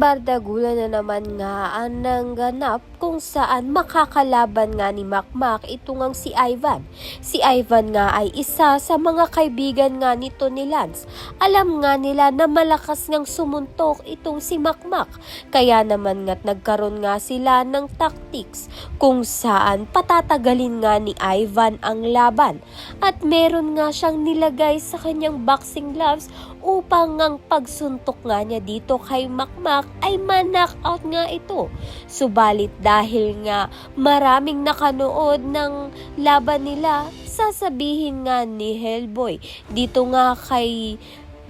bardagulan na naman nga ang nangganap kung saan makakalaban nga ni Makmak ito ngang si Ivan. Si Ivan nga ay isa sa mga kaibigan nga nito ni Lance. Alam nga nila na malakas ngang sumuntok itong si Makmak. Kaya naman nga't nagkaroon nga sila ng tactics kung saan patatagalin nga ni Ivan ang laban. At meron nga siyang nilagay sa kanyang boxing gloves upang ang pagsuntok nga niya dito kay Makmak ay ma-knockout nga ito. Subalit dahil nga maraming nakanood ng laban nila, sasabihin nga ni Hellboy dito nga kay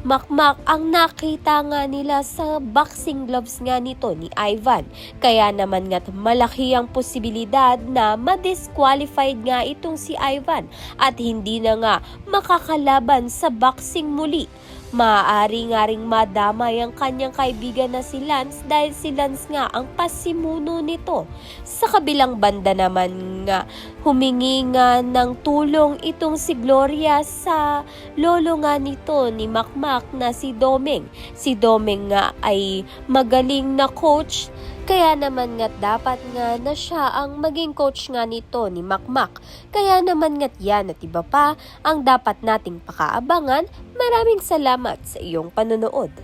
Makmak ang nakita nga nila sa boxing gloves nga nito ni Ivan. Kaya naman nga't malaki ang posibilidad na ma-disqualified nga itong si Ivan at hindi na nga makakalaban sa boxing muli. Maaari nga ring madamay ang kanyang kaibigan na si Lance dahil si Lance nga ang pasimuno nito. Sa kabilang banda naman nga, humingi nga ng tulong itong si Gloria sa lolo nga nito ni Makmak na si Domeng. Si Domeng nga ay magaling na coach. Kaya naman nga't dapat nga na siya ang maging coach nga nito ni Makmak. Kaya naman nga't yan at iba pa ang dapat nating pakaabangan. Maraming salamat sa iyong panonood.